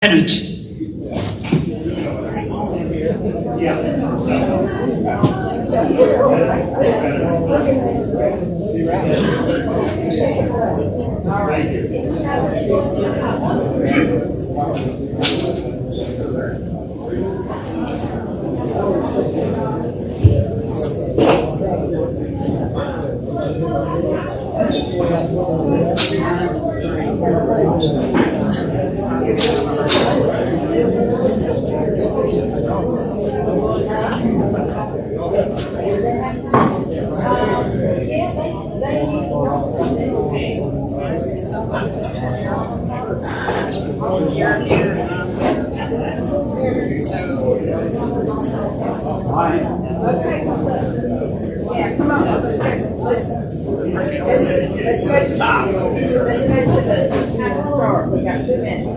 Minutes. Yeah, come on, let's go to the top. Let's go to the town store. We got 2 minutes.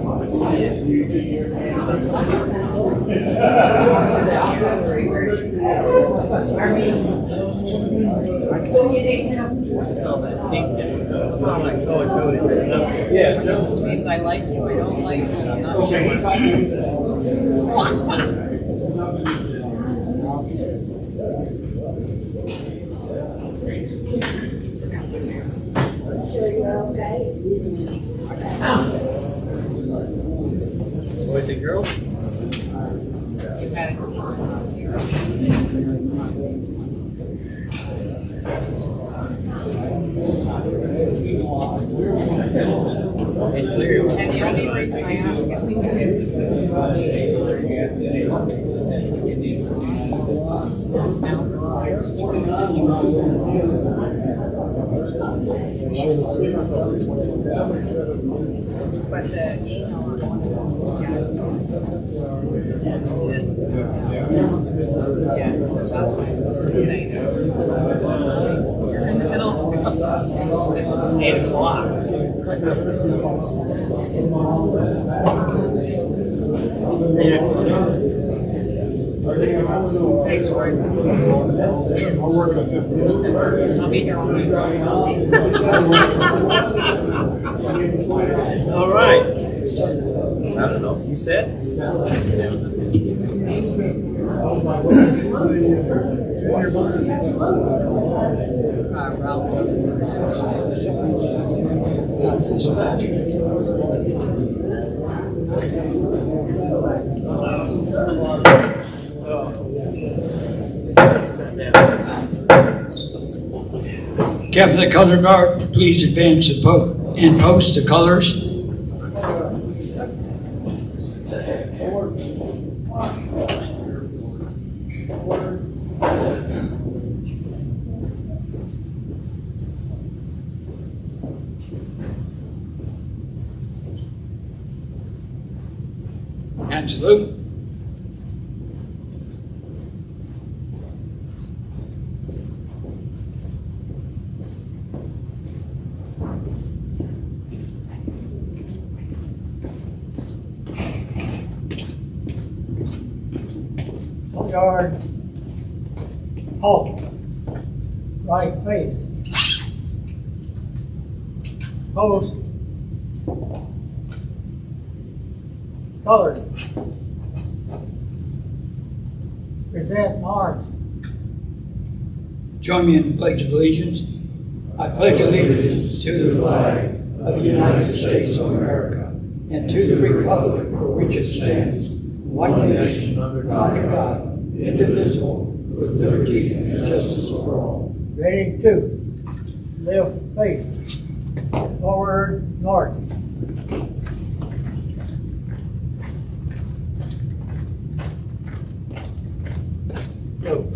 You didn't have. It's all that pink, it's all that color coded stuff. Yeah. This means I like you, I don't like you, I'm not Boys and girls? And clear. And the only reason I ask is but the email on one of them, yeah, so that's why I was saying you're in the middle of the conversation. It's 8 o'clock. Thanks, Roy. I'll work on that. I'll be here all night. All right. I don't know, you said? Ralph Smith. Captain of the Color Guard, please advance and post the colors. And salute. Guard, halt, right face, post, colors, present arms. Join me in the Pledge of Allegiance. I pledge allegiance to the flag of the United States of America and to the republic for which it stands, one nation under God, indivisible, with liberty and justice for all. Ready to left face, forward north. Go.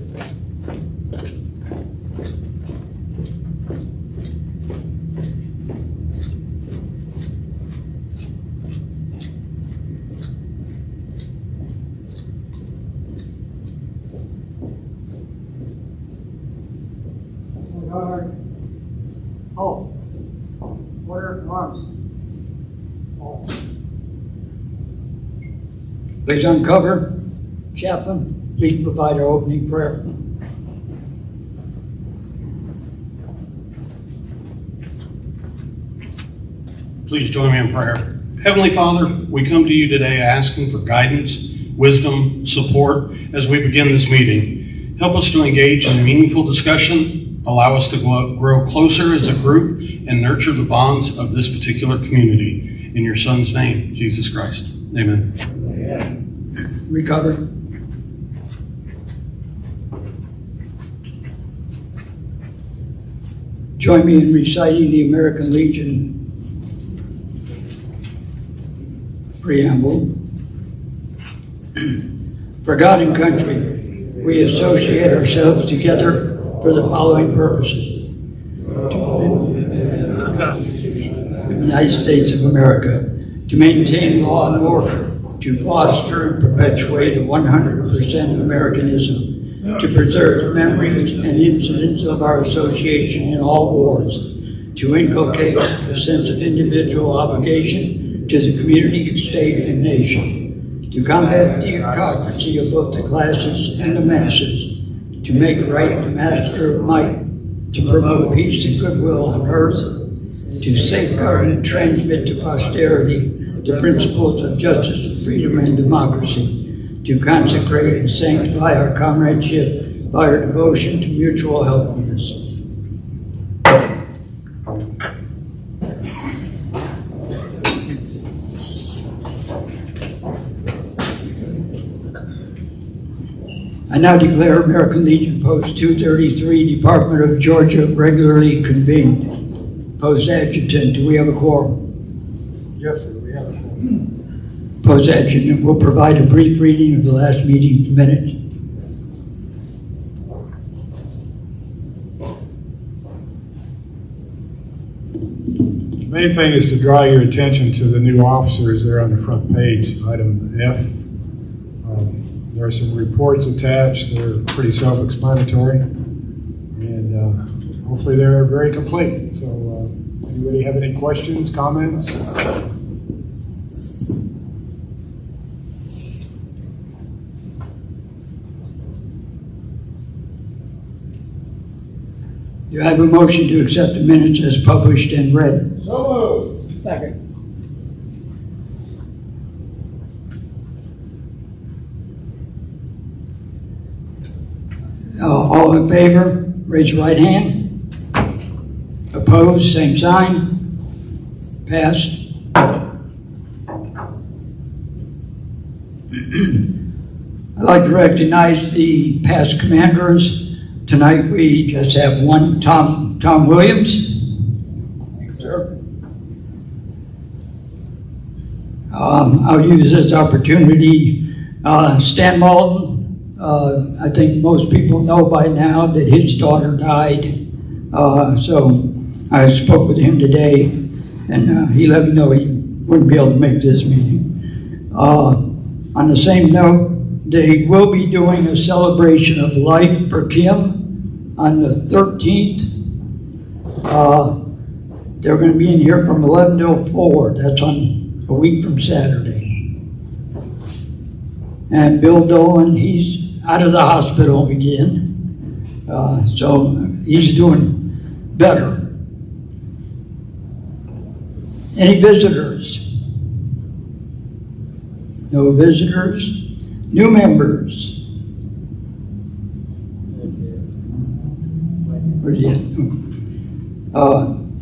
Guard, halt, order arms. Halt. Please uncover. Chaplain, please provide our opening prayer. Please join me in prayer. Heavenly Father, we come to you today asking for guidance, wisdom, support as we begin this meeting. Help us to engage in meaningful discussion, allow us to grow closer as a group, and nurture the bonds of this particular community. In your Son's name, Jesus Christ. Amen. Recover. Join me in reciting the American Legion preamble. For God and country, we associate ourselves together for the following purposes. United States of America, to maintain law and order, to foster and perpetuate a 100% Americanism, to preserve the memories and incidents of our association in all wars, to inculcate a sense of individual obligation to the community, state, and nation, to combat the hypocrisy of both the classes and the masses, to make right the master of might, to promote peace and goodwill on earth, to safeguard and transmit to posterity the principles of justice, freedom, and democracy, to consecrate and sanctify our comradeship by our devotion to mutual helpfulness. I now declare American Legion Post 233, Department of Georgia, regularly convened. Post Adjutant, do we have a quorum? Yes, sir, we have it. Post Adjutant will provide a brief reading of the last meeting's minutes. The main thing is to draw your attention to the new officers there on the front page, item F. There are some reports attached. They're pretty self-explanatory, and hopefully they're very complete. So anybody have any questions, comments? Do I have a motion to accept the minutes as published and read? So moved. Second. All in favor, raise your right hand. Opposed, same sign. Passed. I'd like to recognize the past commanders. Tonight we just have one, Tom Williams. Thanks, sir. I'll use this opportunity. Stan Malton. I think most people know by now that his daughter died. So I spoke with him today, and he let me know he wouldn't be able to make this meeting. On the same note, they will be doing a celebration of life for Kim on the 13th. They're going to be in here from 11 till 4. That's on a week from Saturday. And Bill Dolan, he's out of the hospital again. So he's doing better. Any visitors? No visitors? New members? Where's he at?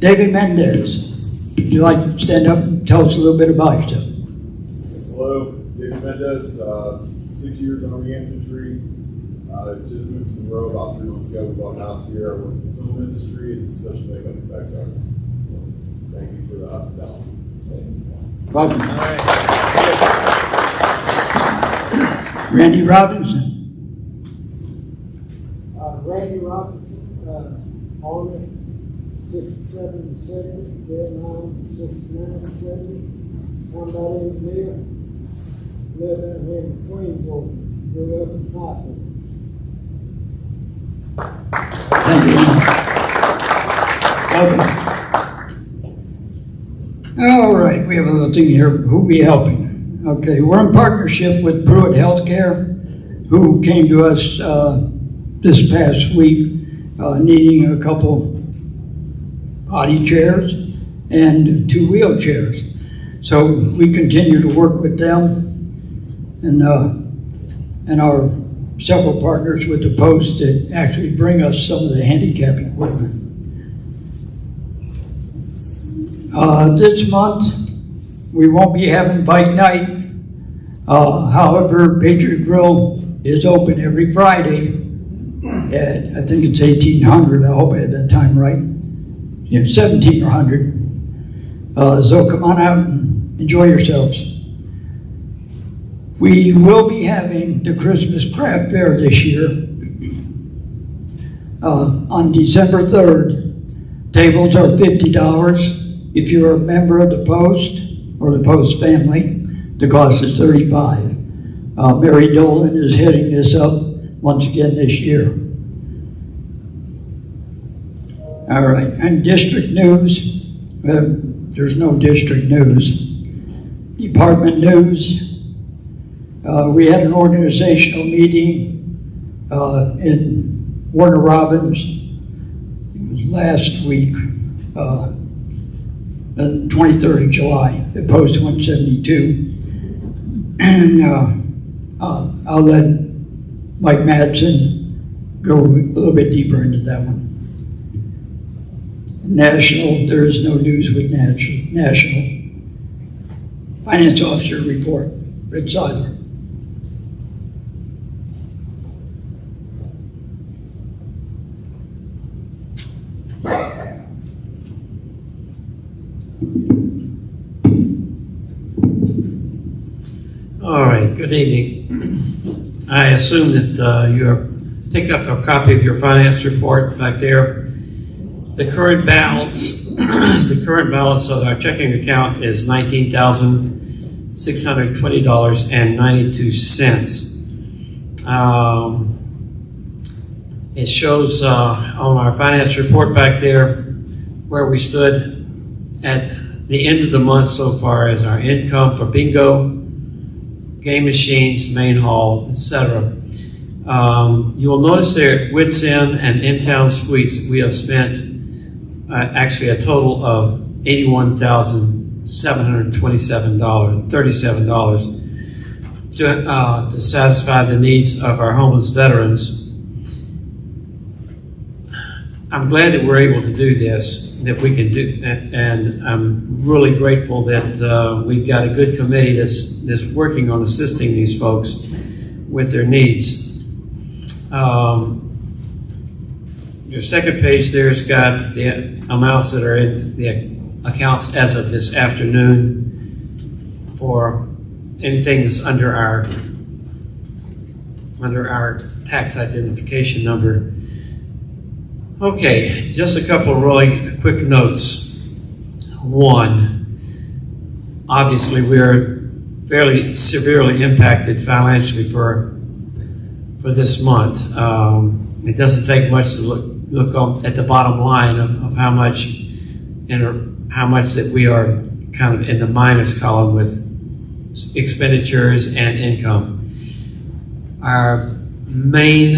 David Mendez, would you like to stand up and tell us a little bit about yourself? Hello, David Mendez, 6 years Army infantry. Just moved to Monroe about 3 months ago. We bought a house here. I work in the film industry as a special makeup effects artist. Thank you for the hospitality. Welcome. Randy Robinson. Randy Robinson, Army, 67 to 70, Vietnam, 69 to 70, combat engineer, live out here in Queens, Georgia, grew up in Knoxville. Thank you. Welcome. All right, we have a little thing here. Who we helping? Okay, we're in partnership with Pruitt Healthcare, who came to us this past week needing a couple potty chairs and 2 wheelchairs. So we continue to work with them and our several partners with the Post that actually bring us some of the handicap equipment. This month, we won't be having bike night. However, Patriot Grill is open every Friday at, I think it's 1800. I hope I had that time right. 1700. So come on out and enjoy yourselves. We will be having the Christmas Craft Fair this year on December 3rd. Tables are $50. If you're a member of the Post or the Post family, the cost is $35. Mary Dolan is heading this up once again this year. All right, and district news, there's no district news. Department news, we had an organizational meeting in Warner Robins. It was last week, the 23rd of July, at Post 172. And I'll let Mike Madsen go a little bit deeper into that one. National, there is no news with national. Finance Officer report, Rick Seidler. All right, good evening. I assume that you have picked up a copy of your finance report back there. The current balance, of our checking account is $19,620.92. It shows on our finance report back there where we stood at the end of the month so far as our income for bingo, game machines, main hall, etc. You will notice there at Wits End and In-Town Suites, we have spent actually a total of $81,737 to satisfy the needs of our homeless veterans. I'm glad that we're able to do this, that we can do, and I'm really grateful that we've got a good committee that's working on assisting these folks with their needs. Your second page there has got the amounts that are in the accounts as of this afternoon for anything that's under our tax identification number. Okay, just a couple of really quick notes. One, obviously we're fairly severely impacted financially for this month. It doesn't take much to look at the bottom line of how much that we are kind of in the minus column with expenditures and income. Our main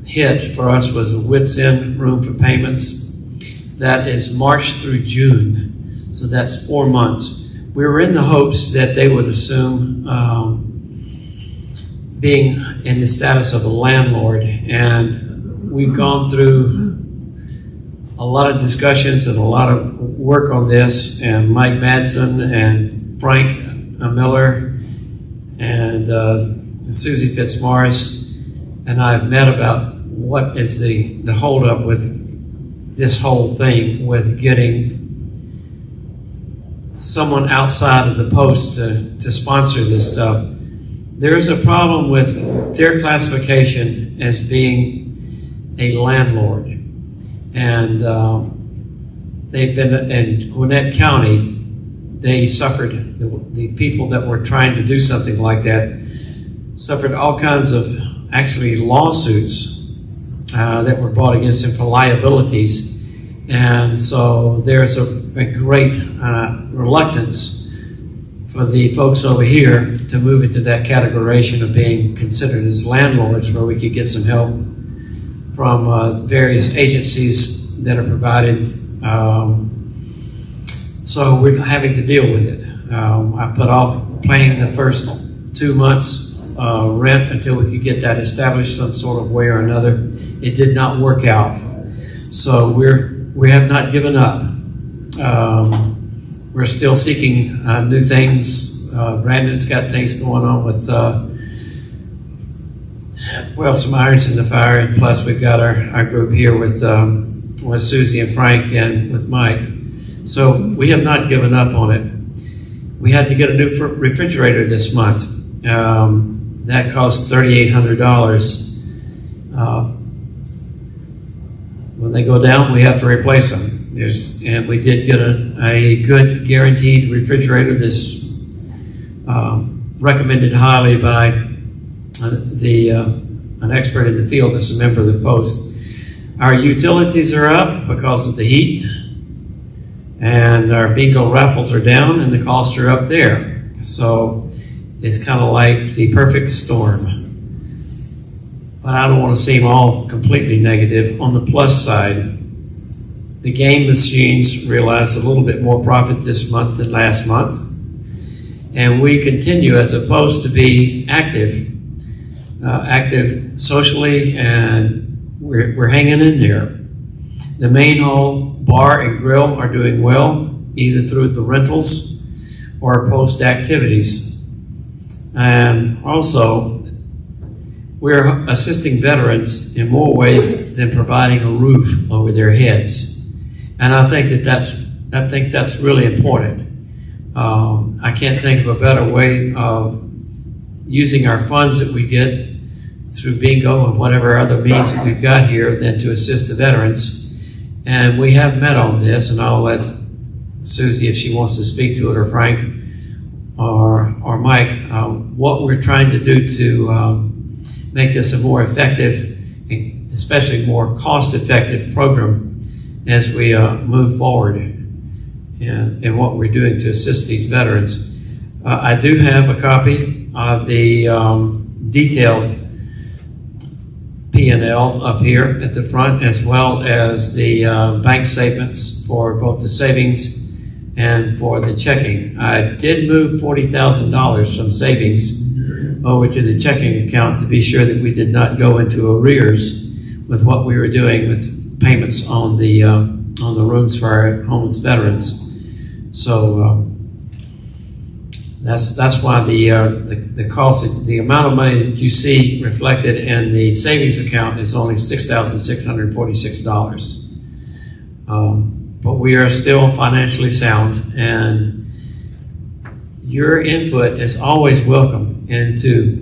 hit for us was the Wits End room for payments. That is March through June, so that's 4 months. We were in the hopes that they would assume being in the status of a landlord, and we've gone through a lot of discussions and a lot of work on this, and Mike Madsen and Frank Miller and Susie Fitzmaurice and I have met about what is the holdup with this whole thing, with getting someone outside of the Post to sponsor this stuff. There is a problem with their classification as being a landlord. And they've been in Gwinnett County, they suffered, the people that were trying to do something like that suffered all kinds of actually lawsuits that were brought against them for liabilities. And so there's a great reluctance for the folks over here to move into that categorization of being considered as landlords, where we could get some help from various agencies that are provided So we're having to deal with it. I put off paying the first 2 months rent until we could get that established some sort of way or another. It did not work out. So we have not given up. We're still seeking new things. Brandon's got things going on with, some irons in the fire, and plus we've got our group here with Susie and Frank and with Mike. So we have not given up on it. We had to get a new refrigerator this month. That cost $3,800. When they go down, we have to replace them. And we did get a good guaranteed refrigerator that's recommended highly by an expert in the field that's a member of the Post. Our utilities are up because of the heat, and our bingo raffles are down, and the costs are up there. So it's kind of like the perfect storm. But I don't want to seem all completely negative. On the plus side, the game machines realized a little bit more profit this month than last month. And we continue, as opposed to be active socially, and we're hanging in there. The main hall bar and grill are doing well, either through the rentals or Post activities. And also, we're assisting veterans in more ways than providing a roof over their heads. And I think that's really important. I can't think of a better way of using our funds that we get through bingo and whatever other means that we've got here than to assist the veterans. And we have met on this, and I'll let Susie, if she wants to speak to it, or Frank, or Mike, what we're trying to do to make this a more effective, especially more cost-effective program as we move forward in what we're doing to assist these veterans. I do have a copy of the detailed P&L up here at the front, as well as the bank statements for both the savings and for the checking. I did move $40,000 from savings over to the checking account to be sure that we did not go into arrears with what we were doing with payments on the rooms for our homeless veterans. So that's why the cost, the amount of money that you see reflected in the savings account is only $6,646. But we are still financially sound, and your input is always welcome into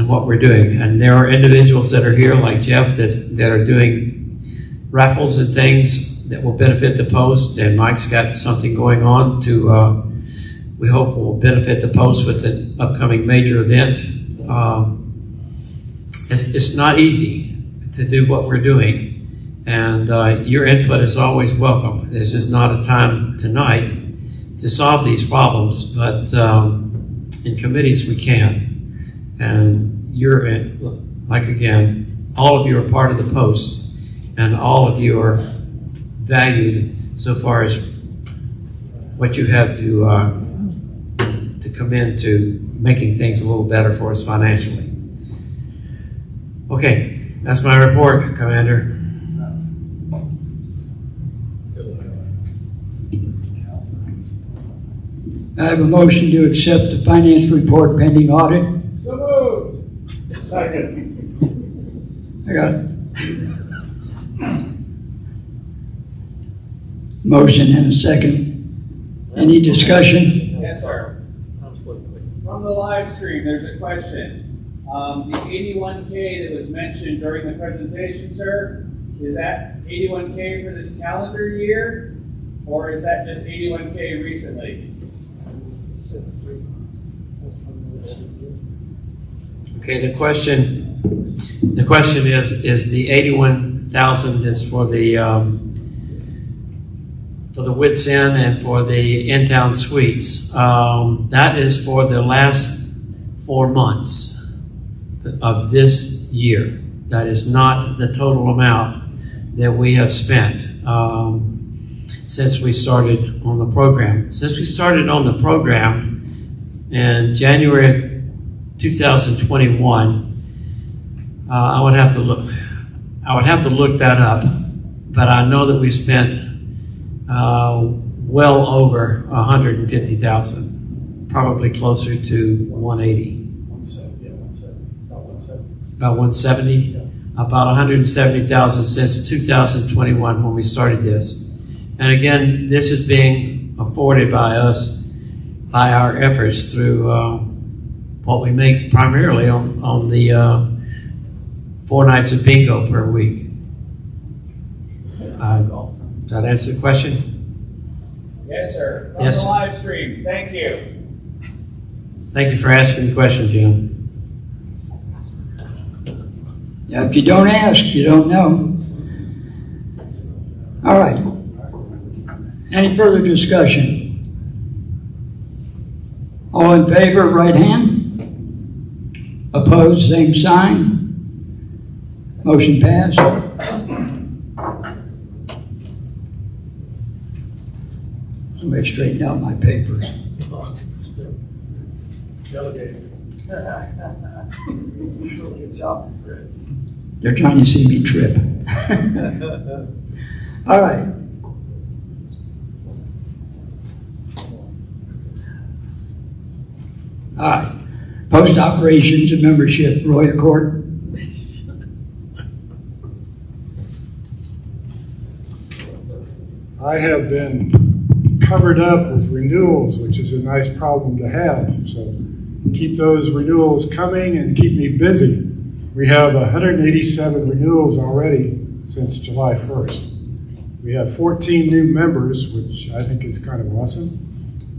what we're doing. And there are individuals that are here, like Jeff, that are doing raffles and things that will benefit the Post, and Mike's got something going on to we hope will benefit the Post with an upcoming major event. It's not easy to do what we're doing, and your input is always welcome. This is not a time tonight to solve these problems, but in committees we can. And you're again, all of you are part of the Post, and all of you are valued so far as what you have to come into making things a little better for us financially. Okay, that's my report, Commander. I have a motion to accept the finance report pending audit. So moved. Second. I got it. Motion and a second. Any discussion? Yes, sir. From the live stream, there's a question. The 81K that was mentioned during the presentation, sir, is that 81K for this calendar year, or is that just 81K recently? Okay, the question is the 81,000 is for the Wits Inn and for the in-town suites. That is for the last 4 months of this year. That is not the total amount that we have spent. since we started on the program. Since we started on the program in January 2021, I would have to look that up, but I know that we spent well over 150,000, probably closer to 180. About 170, about 170,000 since 2021 when we started this. And again, this is being afforded by us, by our efforts through what we make primarily on the 4 nights of bingo per week. Does that answer the question? Yes, sir. From Yes. the live stream. Thank you. Thank you for asking the question, Jim. Yeah, if you don't ask, you don't know. All right. Any further discussion? All in favor, right hand. Opposed, same sign. Motion passed. Somebody straighten out my papers. They're trying to see me trip. All right. All right. Post operations and membership, Roy Accord. I have been covered up with renewals, which is a nice problem to have. So keep those renewals coming and keep me busy. We have 187 renewals already since July 1st. We have 14 new members, which I think is kind of awesome.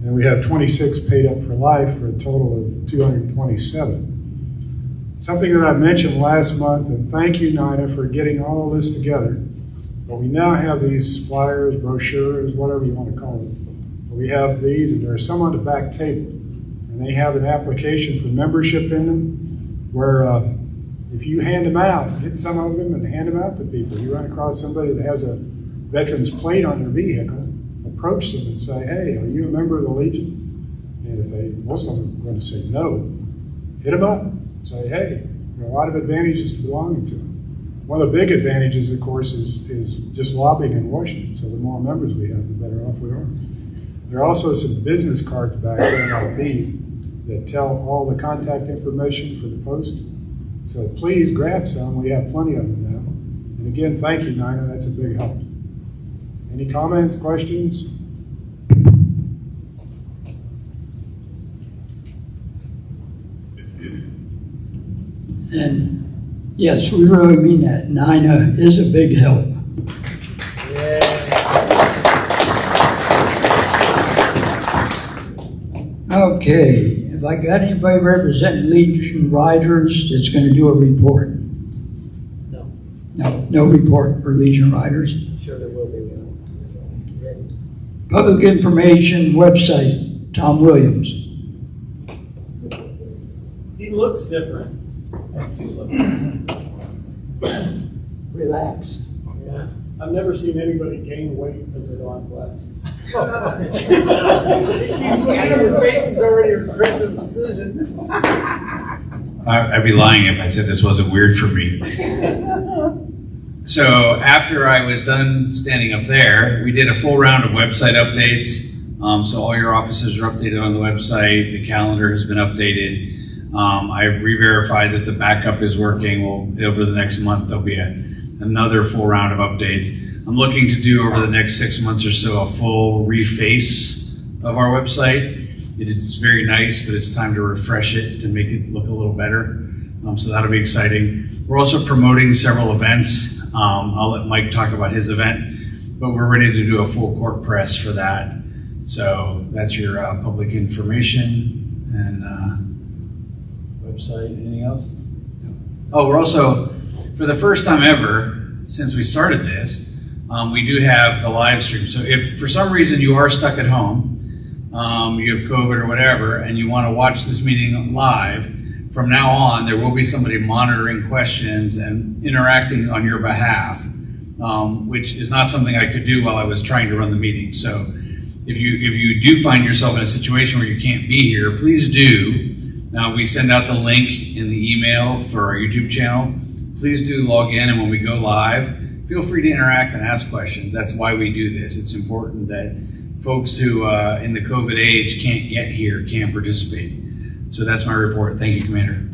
And we have 26 paid up for life for a total of 227. Something that I mentioned last month, and thank you, Nina, for getting all of this together. But we now have these flyers, brochures, whatever you want to call them. But we have these, and there are some on the back table. And they have an application for membership in them, where if you hand them out, get some of them and hand them out to people. You run across somebody that has a veteran's plate on their vehicle, approach them and say, hey, are you a member of the Legion? And if most of them are going to say no, hit them up. Say, hey, there are a lot of advantages to belonging to them. One of the big advantages, of course, is just lobbying in Washington. So the more members we have, the better off we are. There are also some business cards back there like these that tell all the contact information for the post. So please grab some. We have plenty of them now. And again, thank you, Nina. That's a big help. Any comments, questions? And yes, we really mean that. Nina is a big help. Okay, have I got anybody representing Legion Riders that's going to do a report? No. No report for Legion Riders. Sure there will be one. Public information website, Tom Williams. He looks different. Relaxed. Yeah. I've never seen anybody gain weight as they go on class. His face is already regretting the decision. I'd be lying if I said this wasn't weird for me. So after I was done standing up there, we did a full round of website updates. So all your offices are updated on the website. The calendar has been updated. I've re-verified that the backup is working. Well, over the next month, there'll be another full round of updates. I'm looking to do over the next 6 months or so a full reface of our website. It is very nice, but it's time to refresh it to make it look a little better. So that'll be exciting. We're also promoting several events. I'll let Mike talk about his event, but we're ready to do a full court press for that. So that's your public information and website. Anything else? Oh, we're also, for the first time ever since we started this, we do have the live stream. So if for some reason you are stuck at home, you have COVID or whatever, and you want to watch this meeting live, from now on, there will be somebody monitoring questions and interacting on your behalf which is not something I could do while I was trying to run the meeting. So if you do find yourself in a situation where you can't be here, please do. Now, we send out the link in the email for our YouTube channel. Please do log in, and when we go live, feel free to interact and ask questions. That's why we do this. It's important that folks who, in the COVID age, can't get here can participate. So that's my report. Thank you, Commander.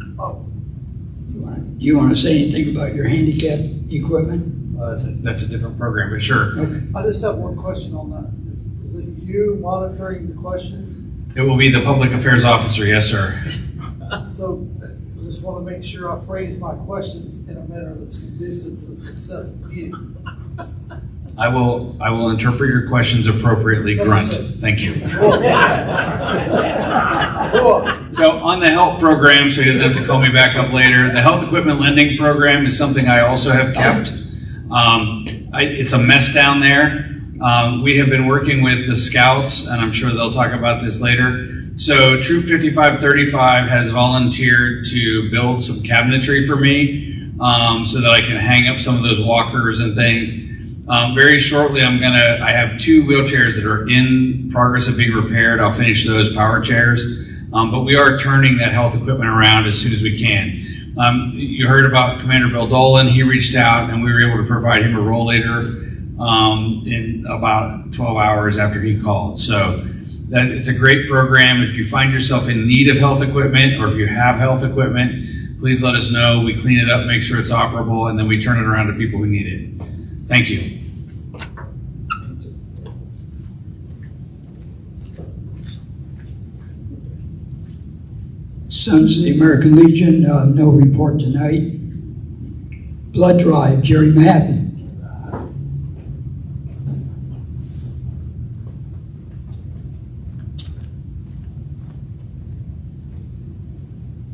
Do you want to say anything about your handicap equipment? That's a different program, but sure. Okay. I just have one question on that. Is it you monitoring the questions? It will be the Public Affairs Officer, yes, sir. So I just want to make sure I phrase my questions in a manner that's conducive to the success of the meeting. I will interpret your questions appropriately, Grunt. Thank you. So on the health program, so he doesn't have to call me back up later, the health equipment lending program is something I also have kept. It's a mess down there. We have been working with the Scouts, and I'm sure they'll talk about this later. So Troop 5535 has volunteered to build some cabinetry for me so that I can hang up some of those walkers and things. Very shortly, I have 2 wheelchairs that are in progress of being repaired. I'll finish those power chairs. But we are turning that health equipment around as soon as we can. You heard about Commander Bill Dolan. He reached out and we were able to provide him a rollator in about 12 hours after he called. So it's a great program. If you find yourself in need of health equipment or if you have health equipment, please let us know. We clean it up, make sure it's operable, and then we turn it around to people who need it. Thank you. Sons of the American Legion, no report tonight. Blood drive, Jerry Mahaffey.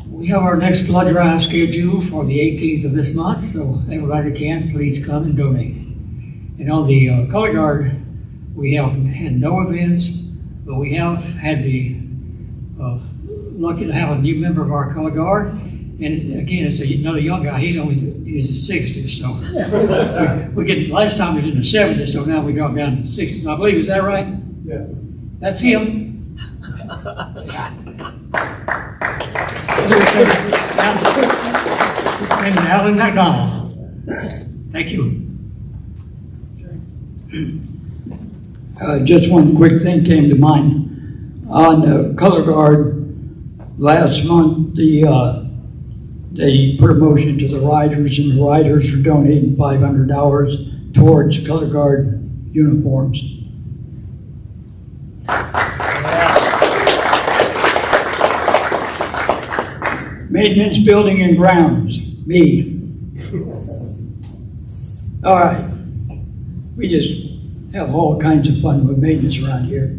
We have our next blood drive scheduled for the 18th of this month, so everybody that can, please come and donate. And on the color guard, we have had no events, but we have had the lucky to have a new member of our color guard. And again, it's another young guy. He's only in his 60s, so we get last time he was in the 70s, so now we dropped down to 60s. I believe, is that right? Yeah. That's him. And Alan McDonald. Thank you. Just one quick thing came to mind. On the color guard, last month, they put a motion to the riders, and the riders are donating $500 towards color guard uniforms. Maintenance, building, and grounds, me. All right. We just have all kinds of fun with maintenance around here.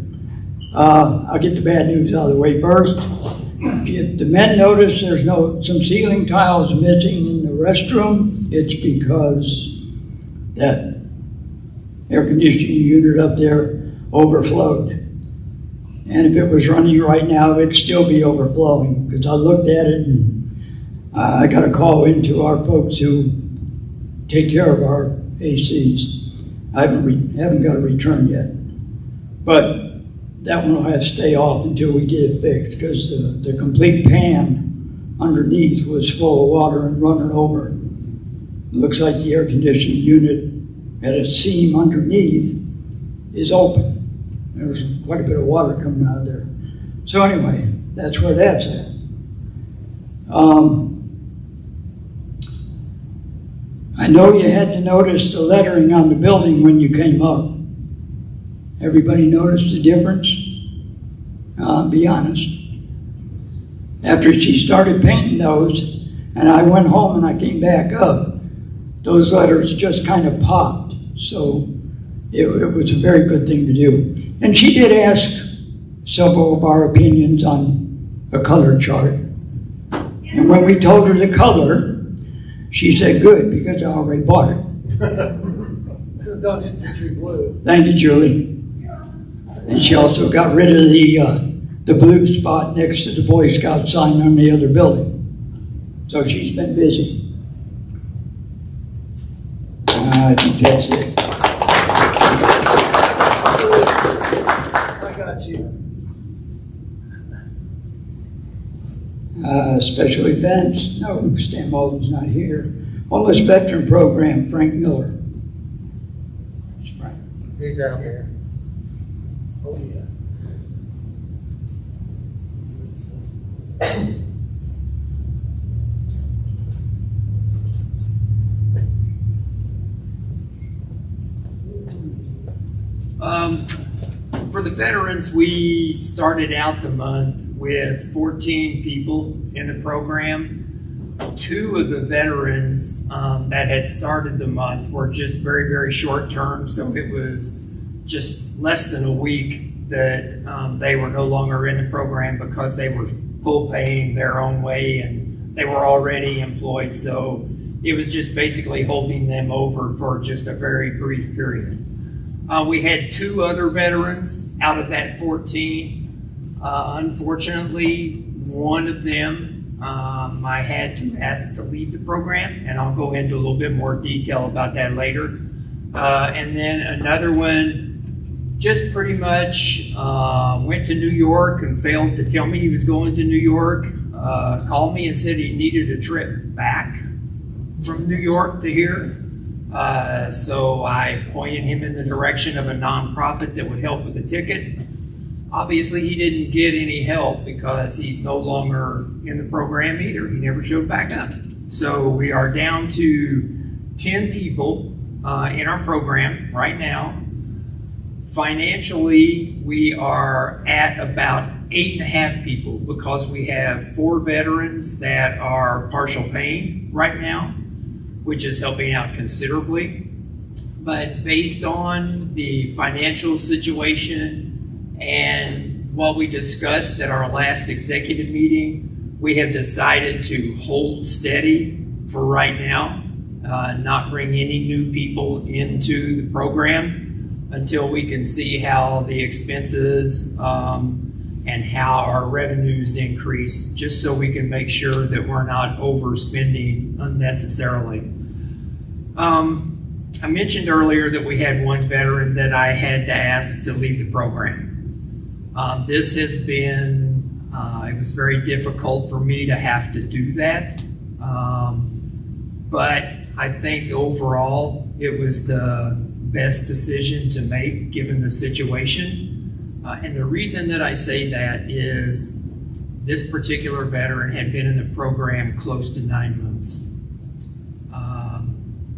I'll get the bad news out of the way first. If the men notice there's some ceiling tiles missing in the restroom, it's because that air conditioning unit up there overflowed. And if it was running right now, it'd still be overflowing, because I looked at it and I got a call into our folks who take care of our ACs. I haven't got a return yet. But that one will have to stay off until we get it fixed, because the complete pan underneath was full of water and running over. It looks like the air conditioning unit at a seam underneath is open. There's quite a bit of water coming out of there. So anyway, that's where that's at. I know you had to notice the lettering on the building when you came up. Everybody noticed the difference? Be honest. After she started painting those, and I went home and I came back up, those letters just kind of popped. So it was a very good thing to do. And she did ask several of our opinions on a color chart. And when we told her the color, she said, good, because I already bought it. Could have done infantry blue. Thank you, Julie. And she also got rid of the blue spot next to the Boy Scout sign on the other building. So she's been busy. I think that's it. I got you. Special events, no, Stan Malden's not here. Homeless Veteran Program, Frank Miller. It's Frank. He's out here. Oh, yeah. For the veterans, we started out the month with 14 people in the program. 2 of the veterans that had started the month were just very, very short term, so it was just less than a week that they were no longer in the program because they were full paying their own way and they were already employed. So it was just basically holding them over for just a very brief period. We had 2 other veterans out of that 14. Unfortunately, one of them I had to ask to leave the program, and I'll go into a little bit more detail about that later. And then another one just pretty much went to New York and failed to tell me he was going to New York. Called me and said he needed a trip back from New York to here. So I pointed him in the direction of a nonprofit that would help with the ticket. Obviously, he didn't get any help because he's no longer in the program either. He never showed back up. So we are down to 10 people in our program right now. Financially, we are at about 8.5 people because we have 4 veterans that are partial paying right now, which is helping out considerably. But based on the financial situation and what we discussed at our last executive meeting, we have decided to hold steady for right now, not bring any new people into the program until we can see how the expenses and how our revenues increase, just so we can make sure that we're not overspending unnecessarily. I mentioned earlier that we had one veteran that I had to ask to leave the program. This has been, it was very difficult for me to have to do that. But I think overall it was the best decision to make given the situation. And the reason that I say that is this particular veteran had been in the program close to 9 months.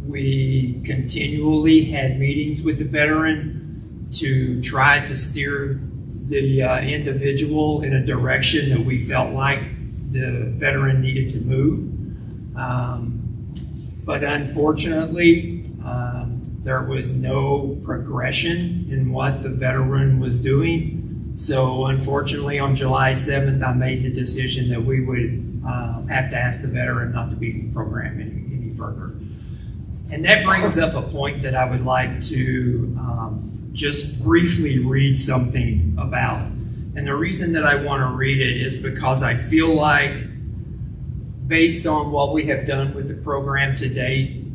We continually had meetings with the veteran to try to steer the individual in a direction that we felt like the veteran needed to move. But unfortunately, there was no progression in what the veteran was doing. So unfortunately, on July 7th, I made the decision that we would have to ask the veteran not to be in the program any further. And that brings up a point that I would like to just briefly read something about. And the reason that I want to read it is because I feel like, based on what we have done with the program to date,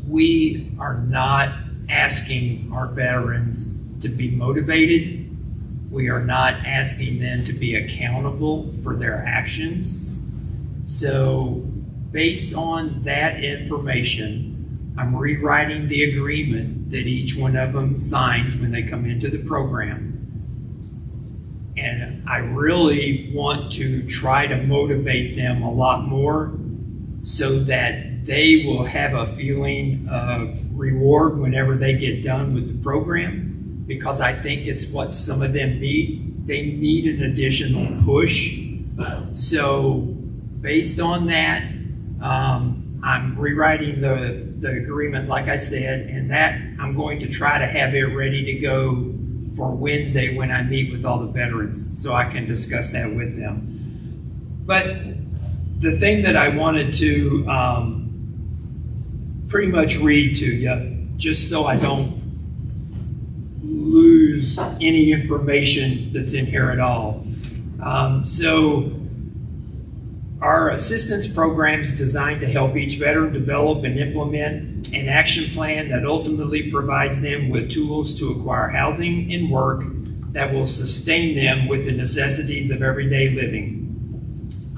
we are not asking our veterans to be motivated. We are not asking them to be accountable for their actions. So based on that information, I'm rewriting the agreement that each one of them signs when they come into the program. And I really want to try to motivate them a lot more so that they will have a feeling of reward whenever they get done with the program, because I think it's what some of them need. They need an additional push. So based on that, I'm rewriting the agreement, like I said, and that I'm going to try to have it ready to go for Wednesday when I meet with all the veterans, so I can discuss that with them. But the thing that I wanted to pretty much read to you, just so I don't lose any information that's in here at all. So our assistance program is designed to help each veteran develop and implement an action plan that ultimately provides them with tools to acquire housing and work that will sustain them with the necessities of everyday living.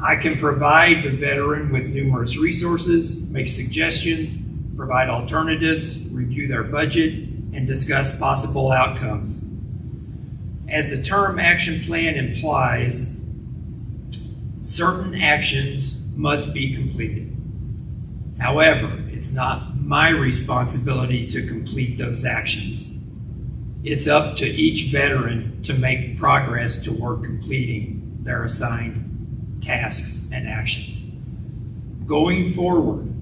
I can provide the veteran with numerous resources, make suggestions, provide alternatives, review their budget, and discuss possible outcomes. As the term action plan implies, certain actions must be completed. However, it's not my responsibility to complete those actions. It's up to each veteran to make progress toward completing their assigned tasks and actions. Going forward,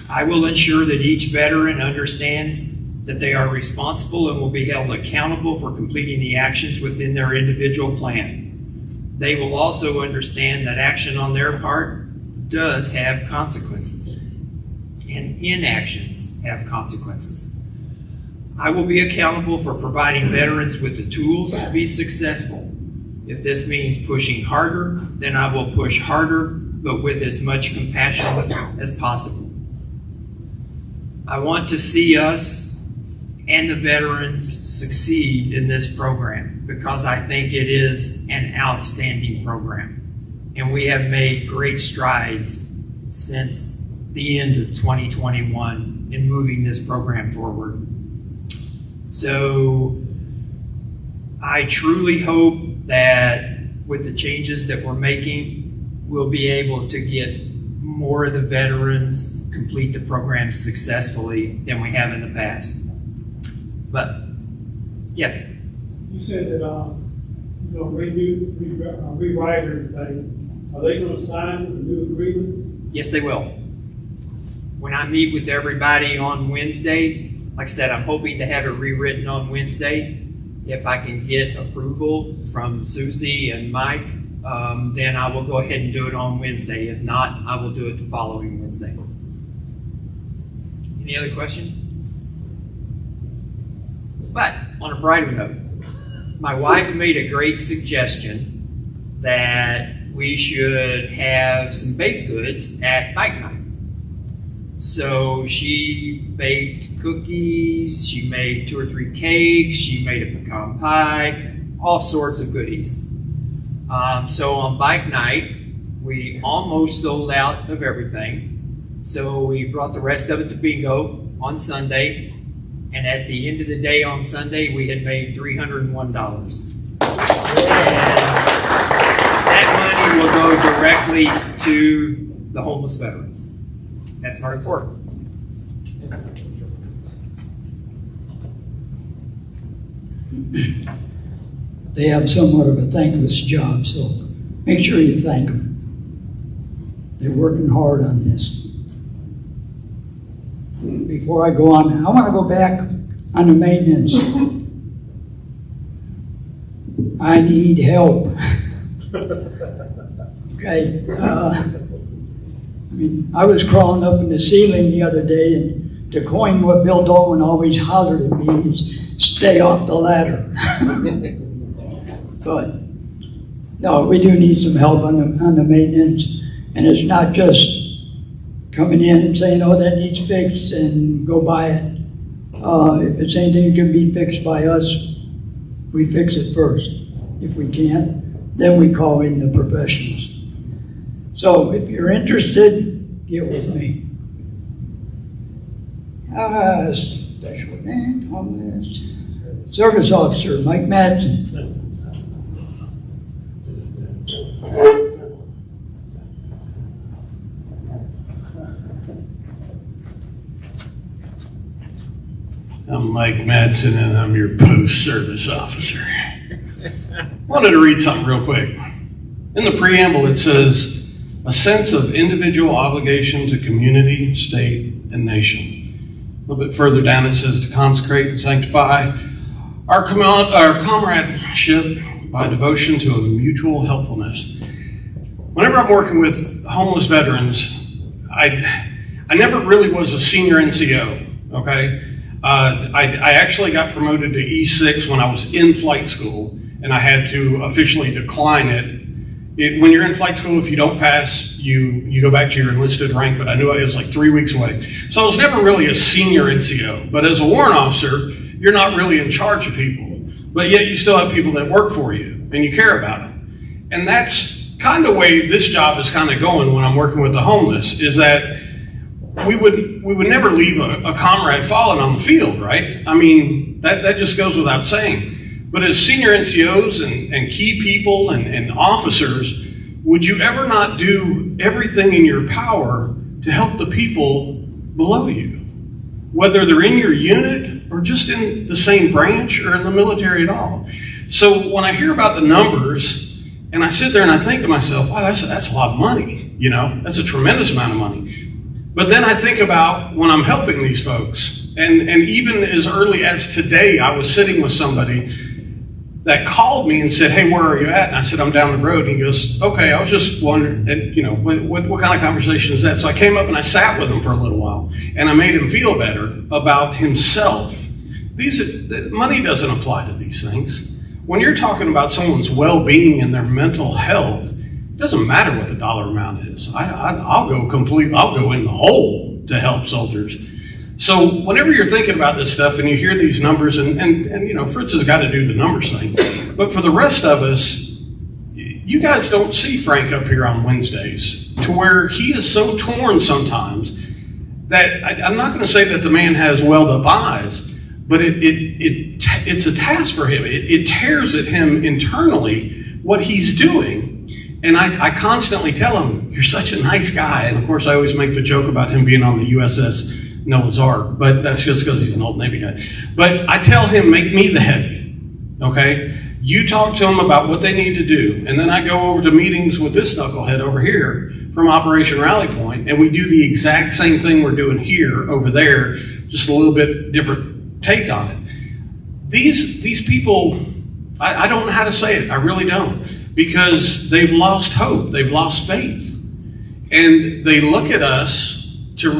I will ensure that each veteran understands that they are responsible and will be held accountable for completing the actions within their individual plan. They will also understand that action on their part does have consequences, and inactions have consequences. I will be accountable for providing veterans with the tools to be successful. If this means pushing harder, then I will push harder, but with as much compassion as possible. I want to see us and the veterans succeed in this program because I think it is an outstanding program. And we have made great strides since the end of 2021 in moving this program forward. So I truly hope that with the changes that we're making, we'll be able to get more of the veterans complete the program successfully than we have in the past. But, yes? You said that, rewrite everything. Are they gonna sign the new agreement? Yes, they will. When I meet with everybody on Wednesday, like I said, I'm hoping to have it rewritten on Wednesday. If I can get approval from Susie and Mike, then I will go ahead and do it on Wednesday. If not, I will do it the following Wednesday. Any other questions? But on a brighter note, my wife made a great suggestion that we should have some baked goods at bike night. So she baked cookies, she made 2 or 3 cakes, she made a pecan pie, all sorts of goodies. So on bike night, we almost sold out of everything. So we brought the rest of it to bingo on Sunday. And at the end of the day on Sunday, we had made $301. And that money will go directly to the homeless veterans. That's my report. They have somewhat of a thankless job, so make sure you thank them. They're working hard on this. Before I go on, I want to go back on the maintenance. I need help. Okay. I was crawling up in the ceiling the other day, and to coin what Bill Dolman always hollered at me is, stay off the ladder. But, no, we do need some help on the maintenance, and it's not just coming in and saying, oh, that needs fixed, and go buy it. If it's anything that can be fixed by us, we fix it first. If we can't, then we call in the professionals. So if you're interested, get with me. Special man, homeless service officer, Mike Madsen. I'm Mike Madsen, and I'm your post-service officer. Wanted to read something real quick. In the preamble, it says, a sense of individual obligation to community, state, and nation. A little bit further down, it says to consecrate and sanctify our comradeship by devotion to a mutual helpfulness. Whenever I'm working with homeless veterans, I never really was a senior NCO, okay? I actually got promoted to E6 when I was in flight school, and I had to officially decline it When you're in flight school, if you don't pass, you go back to your enlisted rank, but I knew it was like 3 weeks away. So I was never really a senior NCO, but as a warrant officer, you're not really in charge of people, but yet you still have people that work for you and you care about them. And that's kind of the way this job is kind of going when I'm working with the homeless, is that we would never leave a comrade fallen on the field, right? I mean, that just goes without saying. But as senior NCOs and key people and officers, would you ever not do everything in your power to help the people below you? Whether they're in your unit or just in the same branch or in the military at all. So when I hear about the numbers, and I sit there and I think to myself, wow, that's a lot of money, you know? That's a tremendous amount of money. But then I think about when I'm helping these folks, and even as early as today, I was sitting with somebody that called me and said, hey, where are you at? And I said, I'm down the road. And he goes, okay, I was just wondering, and, you know, what kind of conversation is that? So I came up and I sat with him for a little while, and I made him feel better about himself. Money doesn't apply to these things. When you're talking about someone's well-being and their mental health, it doesn't matter what the dollar amount is. I'll go in the hole to help soldiers. So whenever you're thinking about this stuff and you hear these numbers, and you know, Fritz has got to do the numbers thing, but for the rest of us, you guys don't see Frank up here on Wednesdays, to where he is so torn sometimes that I'm not going to say that the man has welled up eyes, but it's a task for him. It tears at him internally what he's doing. And I constantly tell him, you're such a nice guy. And of course, I always make the joke about him being on the USS Noah's Ark, but that's just because he's an old Navy guy. But I tell him, make me the heavy, okay? You talk to them about what they need to do, and then I go over to meetings with this knucklehead over here from Operation Rally Point, and we do the exact same thing we're doing here over there, just a little bit different take on it. These people, I don't know how to say it, I really don't, because they've lost hope, they've lost faith, and they look at us to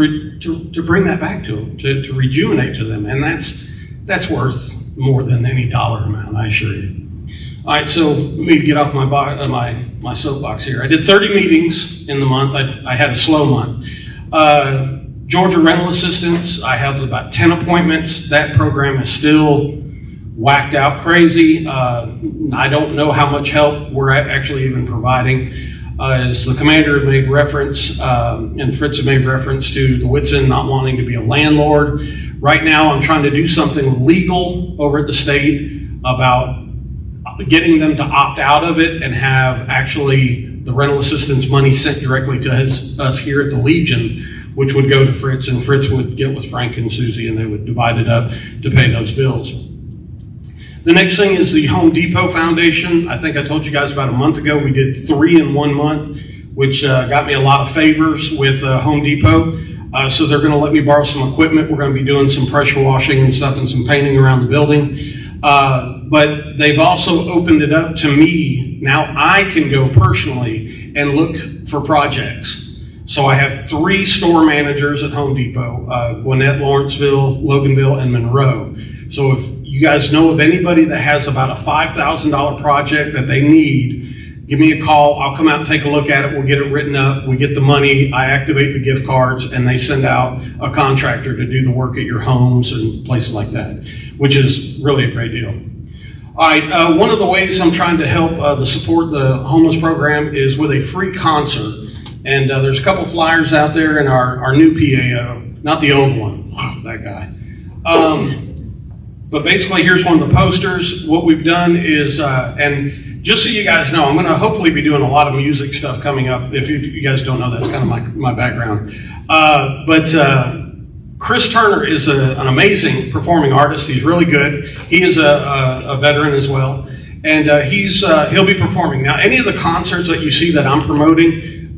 bring that back to them, to rejuvenate to them, and that's worth more than any dollar amount, I assure you. All right, so let me get off my soapbox here. I did 30 meetings in the month. I had a slow month. Georgia Rental Assistance, I have about 10 appointments. That program is still whacked out crazy. I don't know how much help we're actually even providing. As the commander made reference, and Fritz had made reference to the Whitson not wanting to be a landlord. Right now, I'm trying to do something legal over at the state about getting them to opt out of it and have actually the rental assistance money sent directly to us here at the Legion, which would go to Fritz, and Fritz would get with Frank and Susie, and they would divide it up to pay those bills. The next thing is the Home Depot Foundation. I think I told you guys about a month ago, we did 3 in 1 month, which got me a lot of favors with Home Depot. So they're gonna let me borrow some equipment. We're gonna be doing some pressure washing and stuff and some painting around the building. But they've also opened it up to me. Now I can go personally and look for projects. So I have 3 store managers at Home Depot, Gwinnett, Lawrenceville, Loganville, and Monroe. So if you guys know of anybody that has about a $5,000 project that they need, give me a call. I'll come out and take a look at it. We'll get it written up. We get the money. I activate the gift cards, and they send out a contractor to do the work at your homes and places like that, which is really a great deal. All right, one of the ways I'm trying to help support the homeless program is with a free concert. And there's a couple flyers out there in our new PAO, not the old one, that guy. But basically, here's one of the posters. What we've done is, and just so you guys know, I'm going to hopefully be doing a lot of music stuff coming up. If you guys don't know, that's kind of my background. But Chris Turner is an amazing performing artist. He's really good. He is a veteran as well. And he'll be performing. Now, any of the concerts that you see that I'm promoting,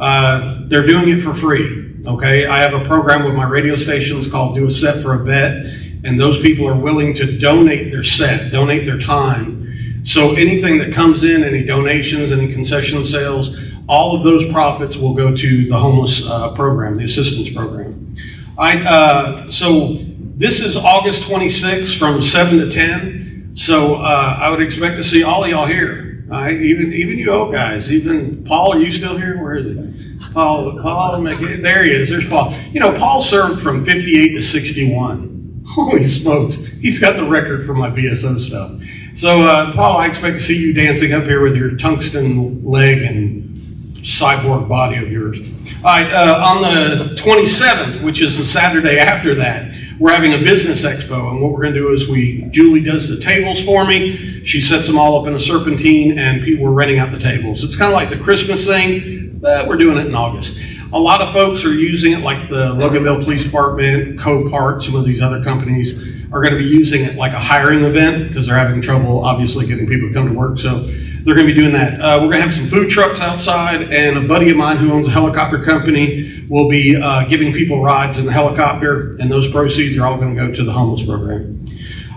they're doing it for free. Okay, I have a program with my radio stations called Do a Set for a Vet. And those people are willing to donate their set, donate their time. So anything that comes in, any donations, any concession sales, all of those profits will go to the homeless program, the assistance program. All right, so this is August 26th from 7 to 10. So I would expect to see all of y'all here. Even you old guys, even Paul, are you still here? Where is he? Paul, there he is. There's Paul. You know, Paul served from 58 to 61. Holy smokes. He's got the record for my VSO stuff. So, Paul, I expect to see you dancing up here with your tungsten leg and cyborg body of yours. All right, on the 27th, which is the Saturday after that, we're having a business expo, and what we're going to do is Julie does the tables for me. She sets them all up in a serpentine, and people are renting out the tables. It's kind of like the Christmas thing, but we're doing it in August. A lot of folks are using it, like the Loganville Police Department, Copart, some of these other companies are going to be using it like a hiring event because they're having trouble, obviously, getting people to come to work. So they're going to be doing that. We're going to have some food trucks outside, and a buddy of mine who owns a helicopter company will be giving people rides in the helicopter, and those proceeds are all going to go to the homeless program.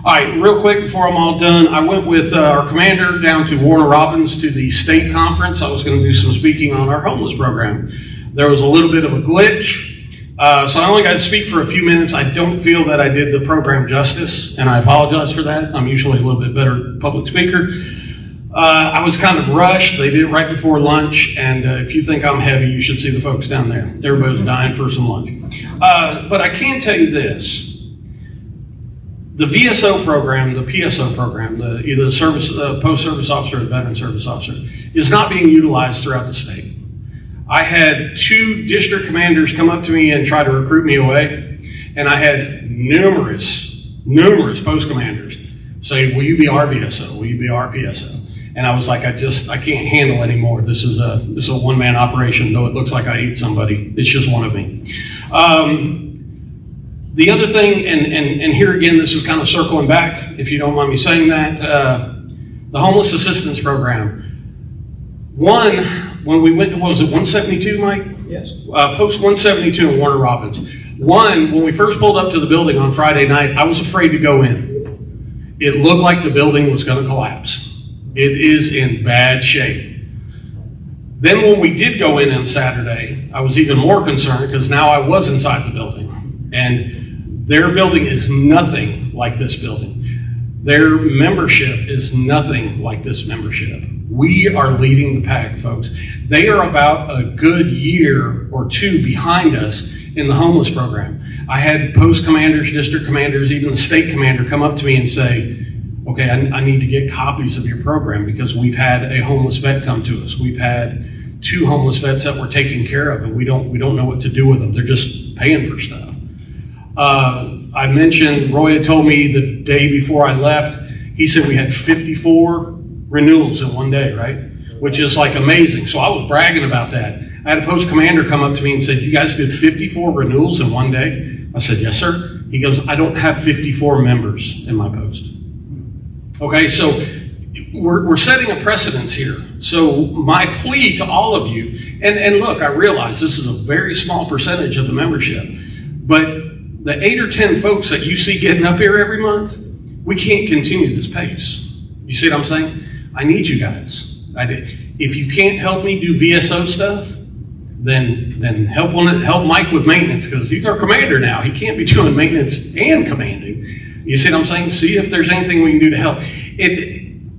All right, real quick before I'm all done, I went with our commander down to Warner Robins to the state conference. I was going to do some speaking on our homeless program. There was a little bit of a glitch. So I only got to speak for a few minutes. I don't feel that I did the program justice, and I apologize for that. I'm usually a little bit better public speaker. I was kind of rushed. They did it right before lunch, and if you think I'm heavy, you should see the folks down there. Everybody was dying for some lunch. But I can tell you this. The VSO program, the PSO program, either the post-service officer or the veteran service officer, is not being utilized throughout the state. I had 2 district commanders come up to me and try to recruit me away, and I had numerous post commanders say, "Will you be our VSO? Will you be our PSO?" And I was like, I can't handle anymore. This is a one-man operation, though it looks like I eat somebody. It's just one of me. The other thing, and here again, this is kind of circling back, if you don't mind me saying that, the homeless assistance program. When we went, what was it, 172, Mike? Yes. Post 172 in Warner Robins. When we first pulled up to the building on Friday night, I was afraid to go in. It looked like the building was going to collapse. It is in bad shape. Then when we did go in on Saturday, I was even more concerned because now I was inside the building. And their building is nothing like this building. Their membership is nothing like this membership. We are leading the pack, folks. They are about a good year or 2 behind us in the homeless program. I had post commanders, district commanders, even the state commander come up to me and say, "Okay, I need to get copies of your program because we've had a homeless vet come to us. We've had 2 homeless vets that we're taking care of, and we don't know what to do with them. They're just paying for stuff." I mentioned, Roy had told me the day before I left, he said we had 54 renewals in one day, right? Which is like amazing. So I was bragging about that. I had a post commander come up to me and said, "You guys did 54 renewals in one day?" I said, "Yes, sir." He goes, "I don't have 54 members in my post." Okay, so we're setting a precedence here. So my plea to all of you, and look, I realize this is a very small percentage of the membership, but the 8 or 10 folks that you see getting up here every month, we can't continue this pace. You see what I'm saying? I need you guys. If you can't help me do VSO stuff, then help Mike with maintenance, because he's our commander now. He can't be doing maintenance and commanding. You see what I'm saying? See if there's anything we can do to help.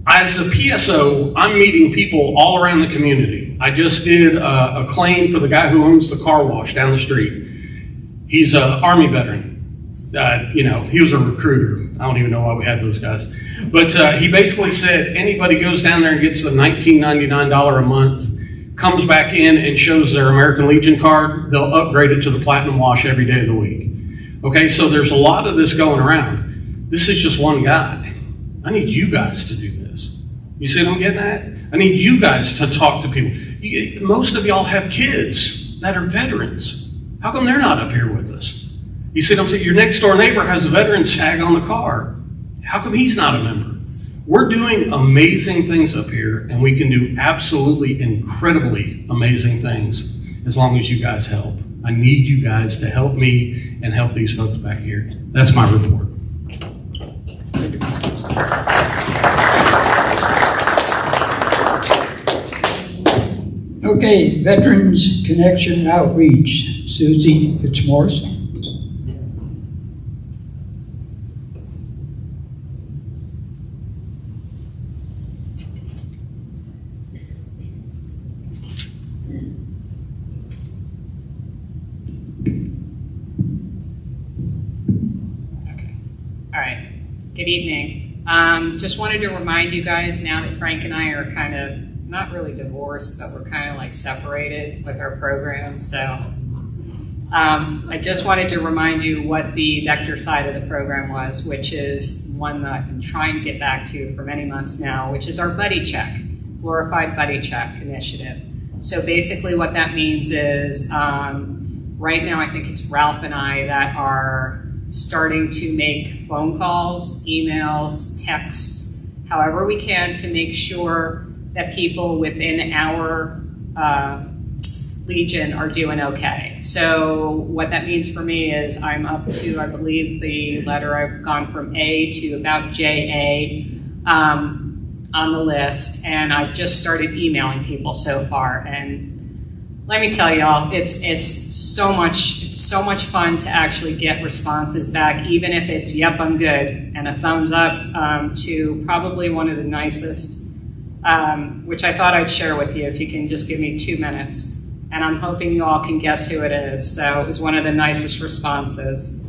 As a PSO, I'm meeting people all around the community. I just did a claim for the guy who owns the car wash down the street. He's an Army veteran. He was a recruiter. I don't even know why we had those guys. But he basically said anybody goes down there and gets the $19.99 a month, comes back in and shows their American Legion card, they'll upgrade it to the Platinum Wash every day of the week. Okay, so there's a lot of this going around. This is just one guy. I need you guys to do this. You see what I'm getting at? I need you guys to talk to people. Most of y'all have kids that are veterans. How come they're not up here with us? You see what I'm saying? Your next door neighbor has a veteran's tag on the car. How come he's not a member? We're doing amazing things up here, and we can do absolutely incredibly amazing things as long as you guys help. I need you guys to help me and help these folks back here. That's my report. Okay, Veterans Connection Outreach, Susie Fitzmaurice. Good evening. Just wanted to remind you guys now that Frank and I are kind of not really divorced, but we're kind of like separated with our program. So I just wanted to remind you what the vector side of the program was, which is one that I've been trying to get back to for many months now, which is our Buddy Check, Glorified Buddy Check initiative. So basically what that means is right now I think it's Ralph and I that are starting to make phone calls, emails, texts, however we can to make sure that people within our Legion are doing okay. So what that means for me is I'm up to, I believe the letter, I've gone from A to about JA on the list, and I've just started emailing people so far. And let me tell y'all, it's so much fun to actually get responses back, even if it's "Yep, I'm good" and a thumbs up, to probably one of the nicest, which I thought I'd share with you if you can just give me 2 minutes. And I'm hoping you all can guess who it is. So it was one of the nicest responses.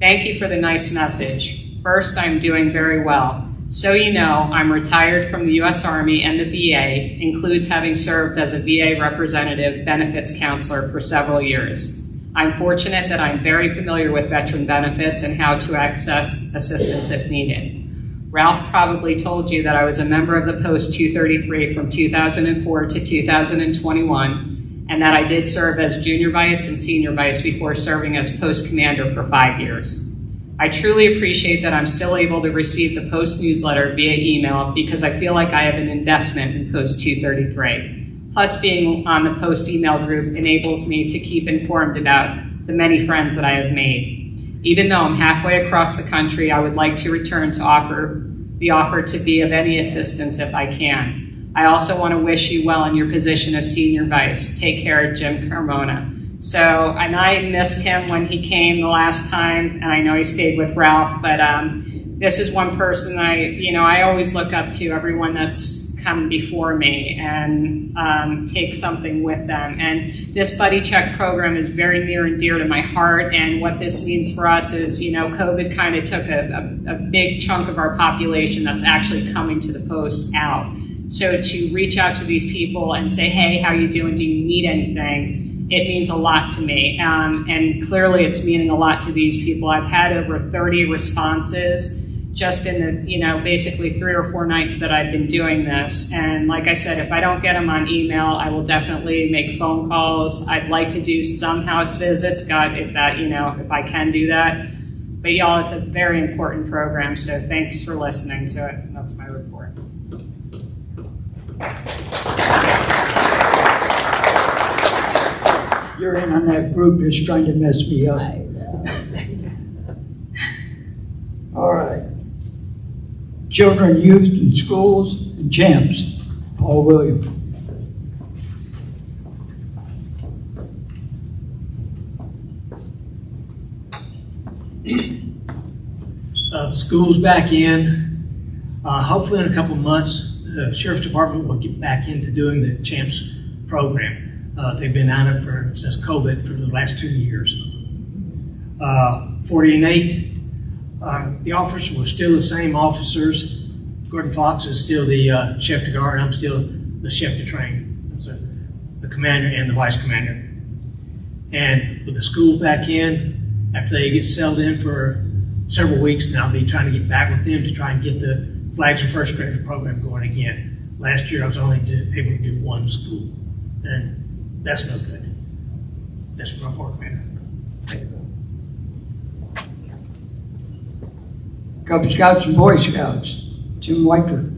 Thank you for the nice message. First, I'm doing very well. So you know, I'm retired from the U.S. Army, and the VA includes having served as a VA representative benefits counselor for several years. I'm fortunate that I'm very familiar with veteran benefits and how to access assistance if needed. Ralph probably told you that I was a member of the Post 233 from 2004 to 2021, and that I did serve as junior vice and senior vice before serving as post commander for 5 years. I truly appreciate that I'm still able to receive the Post newsletter via email because I feel like I have an investment in Post 233. Plus, being on the Post email group enables me to keep informed about the many friends that I have made. Even though I'm halfway across the country, I would like to return to offer to be of any assistance if I can. I also want to wish you well in your position of senior vice. Take care, Jim Carmona. So, and I missed him when he came the last time, and I know he stayed with Ralph, but this is one person I always look up to, everyone that's come before me, and take something with them. And this Buddy Check program is very near and dear to my heart, and what this means for us is, COVID kind of took a big chunk of our population that's actually coming to the Post out. So to reach out to these people and say, hey, how you doing? Do you need anything? It means a lot to me, and clearly it's meaning a lot to these people. I've had over 30 responses just in the, basically 3 or 4 nights that I've been doing this. And like I said, if I don't get them on email, I will definitely make phone calls. I'd like to do some house visits, God, if I can do that. But y'all, it's a very important program, so thanks for listening to it. That's my report. You're in on that group that's trying to mess me up. All right. Children, youth, and schools, and champs. Paul Williams. School's back in. Hopefully in a couple of months, the Sheriff's Department will get back into doing the CHAMPS program. They've been on it since COVID for the last 2 years. 40 and 8, the officers were still the same officers. Gordon Fox is still the chef de garde. I'm still the chef de train. That's the commander and the vice commander. And with the school back in, after they get settled in for several weeks, then I'll be trying to get back with them to try and get the Flags for First Graders program going again. Last year I was only able to do 1 school, and that's no good. That's my report, Commander. Cub Scouts and Boy Scouts. Jim Weicker.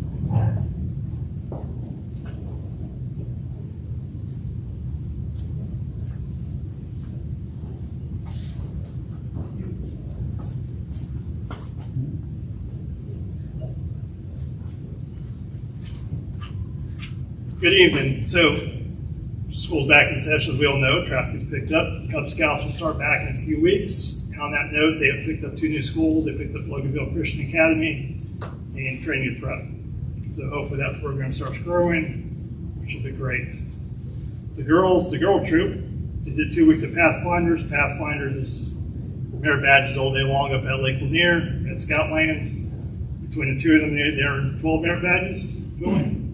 Good evening. So, school's back in session, as we all know. Traffic has picked up. Cub Scouts will start back in a few weeks. And on that note, they have picked up 2 new schools. They picked up Loganville Christian Academy and Training Youth Prep. So hopefully that program starts growing, which will be great. The girl troop, they did 2 weeks of Pathfinders. Pathfinders is merit badges all day long up at Lake Lanier at Scoutland. Between the two of them, they earned 12 merit badges going.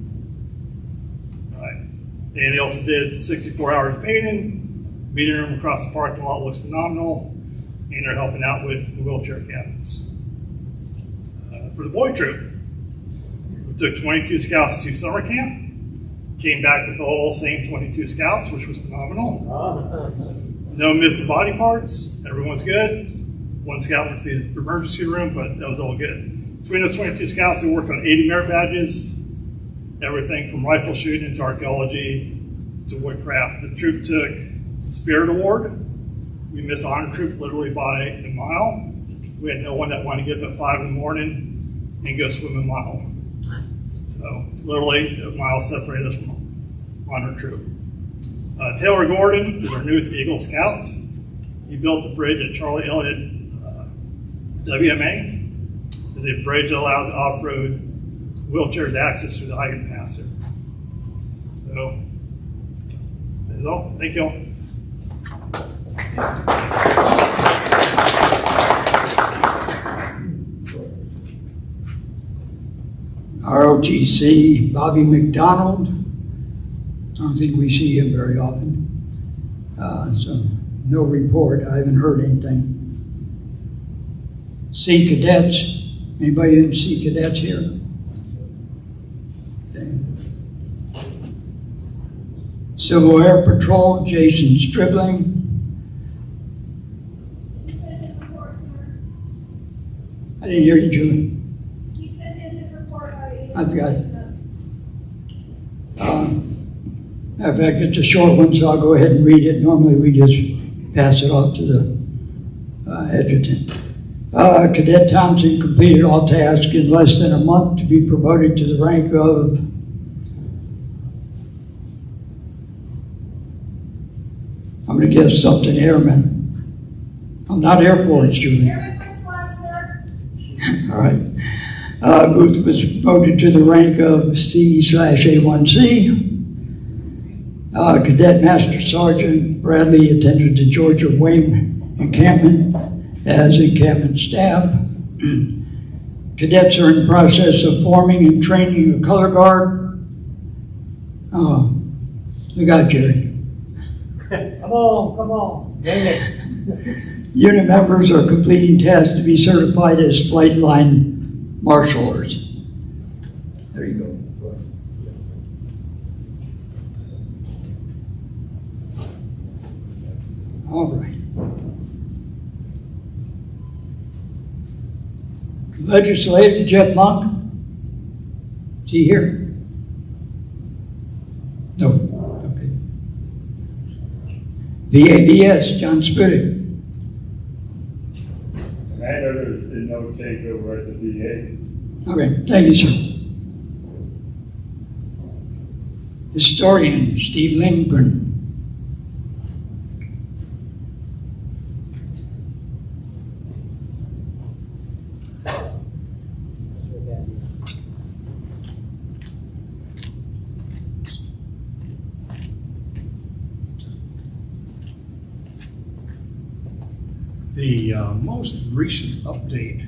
Right. And they also did 64 hours painting. Meeting room across the parking lot looks phenomenal. And they're helping out with the wheelchair cabins. For the boy troop, we took 22 scouts to summer camp. Came back with all same 22 scouts, which was phenomenal. No missing body parts. Everyone's good. One scout went to the emergency room, but that was all good. Between those 22 scouts, they worked on 80 merit badges. Everything from rifle shooting to archaeology to woodcraft. The troop took Spirit Award. We missed honor troop literally by a mile. We had no one that wanted to get up at 5 in the morning and go swim a mile. So literally a mile separated us from honor troop. Taylor Gordon is our newest Eagle Scout. He built the bridge at Charlie Elliott WMA. It's a bridge that allows off-road wheelchairs access through the Huygen Pass there. So that's all. Thank you all. ROTC, Bobby McDonald. I don't think we see him very often. So no report. I haven't heard anything. Sea Cadets. Anybody in Sea Cadets here? Okay. Civil Air Patrol, Jason Stribling. I didn't hear you, Julie. He sent in his report by I've got it. Matter of fact, it's a short one, so I'll go ahead and read it. Normally we just pass it off to the adjutant. Cadet Thompson completed all tasks in less than a month to be promoted to the rank of I'm going to guess something airman. I'm not Air Force, Julie. Airman first class, sir. All right. Booth was promoted to the rank of C/A1C. Cadet Master Sergeant Bradley attended the Georgia Wing encampment as encampment staff. Cadets are in the process of forming and training a color guard. Oh, look out, Jerry. Come on. Dang it. Unit members are completing tasks to be certified as flight line marshals. There you go. All right. Legislative, Jeff Monk. Is he here? No. Okay. VAVS, John Spudek. Commander, there's been no takeover at the VA. Okay, thank you, sir. Historian, Steve Lindgren. The most recent update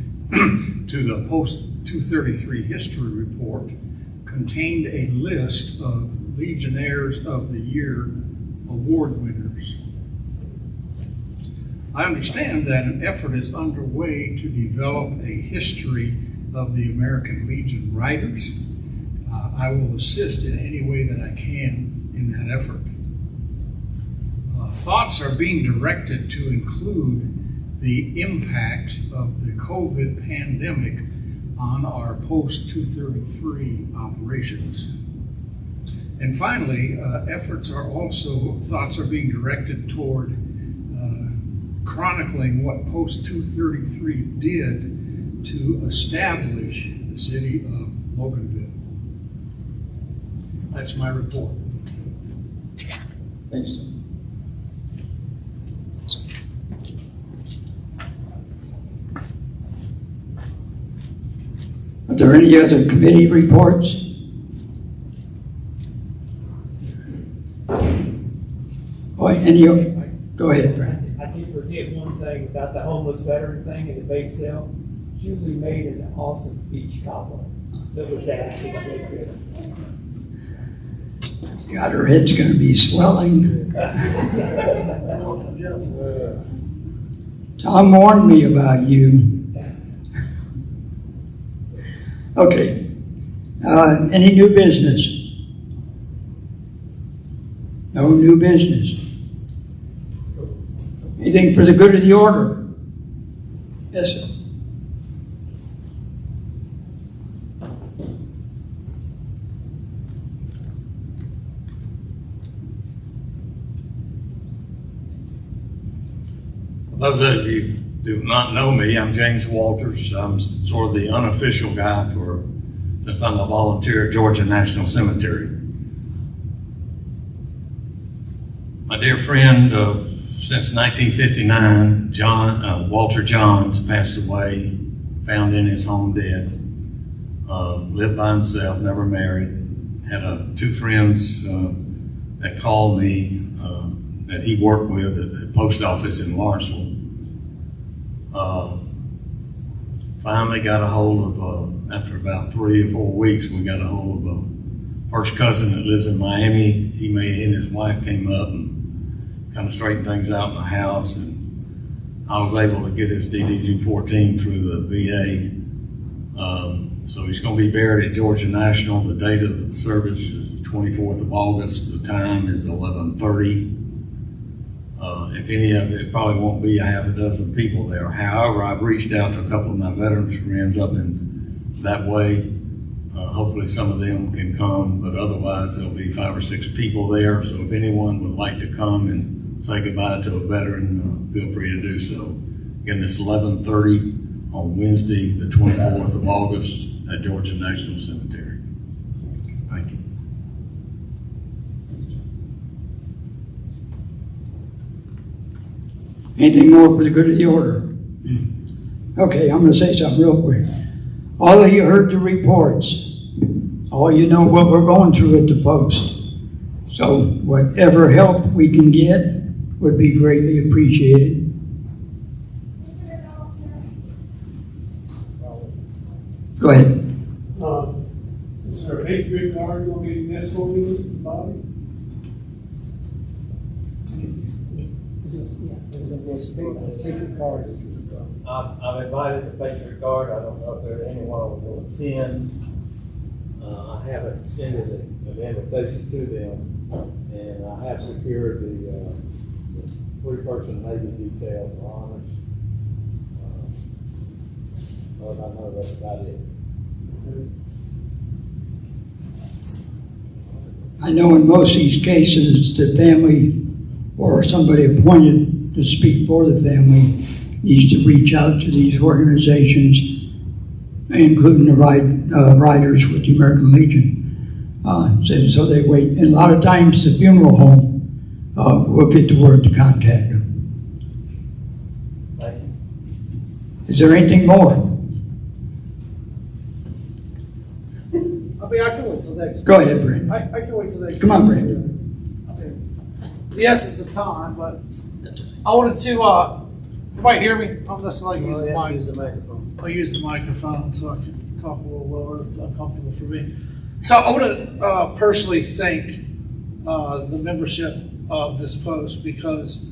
to the post-233 history report contained a list of Legionnaires of the Year award winners. I understand that an effort is underway to develop a history of the American Legion writers. I will assist in any way that I can in that effort. Thoughts are being directed to include the impact of the COVID pandemic on our post-233 operations. And finally, thoughts are being directed toward chronicling what post-233 did to establish the city of Loganville. That's my report. Thanks. Are there any other committee reports? Oh, go ahead, Brad. I did forget one thing about the homeless veteran thing and the bake sale. Julie made an awesome peach cobbler that was added to the bakery. God, her head's gonna be swelling. Tom warned me about you. Okay. Any new business? No new business. Anything for the good of the order? Yes, sir. For those of you who do not know me, I'm James Walters. I'm sort of the unofficial guy since I'm a volunteer at Georgia National Cemetery. My dear friend, since 1959, Walter Johns passed away, found in his home dead. Lived by himself, never married. Had two friends that called me that he worked with at the post office in Lawrenceville. Finally got a hold of, after about 3 or 4 weeks, we got a hold of a first cousin that lives in Miami. He and his wife came up and kind of straightened things out in the house, and I was able to get his DD-214 through the VA. So he's going to be buried at Georgia National. The date of the service is the 24th of August. The time is 11:30. If any of it probably won't be a half a dozen people there. However, I've reached out to a couple of my veterans friends up in that way. Hopefully some of them can come, but otherwise there'll be 5 or 6 people there. So if anyone would like to come and say goodbye to a veteran, feel free to do so. Again, it's 11:30 on Wednesday, the 24th of August at Georgia National Cemetery. Thank you. Anything more for the good of the order? Okay, I'm going to say something real quick. All of you heard the reports. All you know what we're going through at the post. So whatever help we can get would be greatly appreciated. Go ahead. Is there a Patriot card going to be escorted with the body? I've invited the Patriot Guard. I don't know if anyone will attend. I have extended an invitation to them, and I have secured the 3-person Navy detail for honors. So I know that's about it. I know in most of these cases, the family or somebody appointed to speak for the family needs to reach out to these organizations, including the riders with the American Legion. So they wait. And a lot of times the funeral home will get the word to contact them. Thank you. Is there anything more? I mean, I can wait till next. Go ahead, Brent. I can wait till next. Come on, Brent. Yes, it's the time, but I wanted to, everybody hear me? I'm just like use the mic. Use the microphone. I'll use the microphone so I can talk a little lower. It's uncomfortable for me. So I want to personally thank the membership of this post, because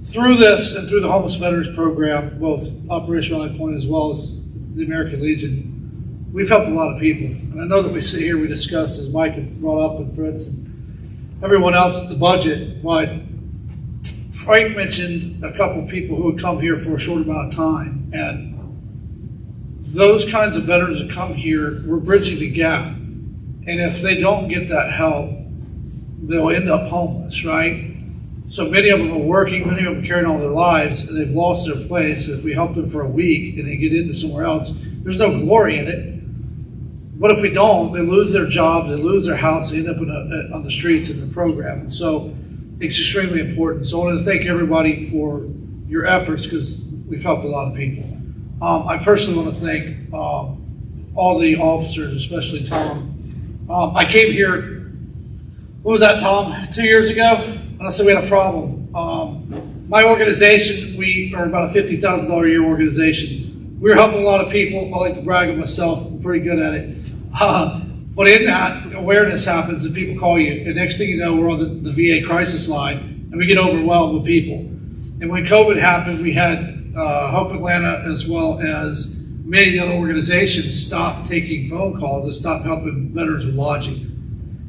through this and through the Homeless Veterans Program, both Operation Rally Point as well as the American Legion, we've helped a lot of people. And I know that we sit here, we discuss, as Mike had brought up, and Fritz and everyone else, the budget, but Frank mentioned a couple people who would come here for a short amount of time, and those kinds of veterans that come here, we're bridging the gap. And if they don't get that help, they'll end up homeless, right? So many of them are working, many of them carrying all their lives, and they've lost their place. If we help them for a week and they get into somewhere else, there's no glory in it. But if we don't, they lose their jobs, they lose their house, they end up on the streets in the program. And so it's extremely important. So I want to thank everybody for your efforts, because we've helped a lot of people. I personally want to thank all the officers, especially Tom. I came here, what was that, Tom, 2 years ago? And I said we had a problem. My organization, we are about a $50,000 a year organization. we're helping a lot of people. I like to brag on myself. I'm pretty good at it. But in that, awareness happens and people call you. And next thing you know, we're on the VA crisis line and we get overwhelmed with people. And when COVID happened, we had Hope Atlanta as well as many of the other organizations stop taking phone calls and stop helping veterans with lodging.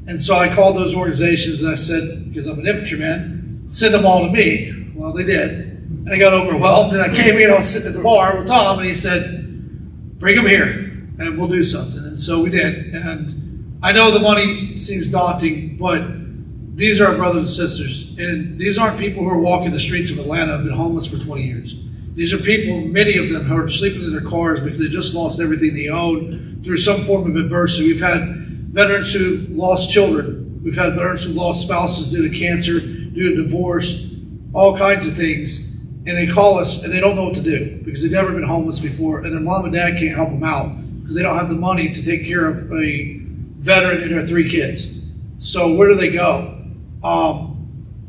And so I called those organizations and I said, because I'm an infantryman, send them all to me. Well, they did. And I got overwhelmed. And I came in, I was sitting at the bar with Tom, and he said, bring them here and we'll do something. And so we did. And I know the money seems daunting, but these are our brothers and sisters. And these aren't people who are walking the streets of Atlanta and have been homeless for 20 years. These are people, many of them, who are sleeping in their cars because they just lost everything they own through some form of adversity. We've had veterans who've lost children. We've had veterans who've lost spouses due to cancer, due to divorce, all kinds of things. And they call us and they don't know what to do because they've never been homeless before. And their mom and dad can't help them out because they don't have the money to take care of a veteran and their 3 kids. So where do they go?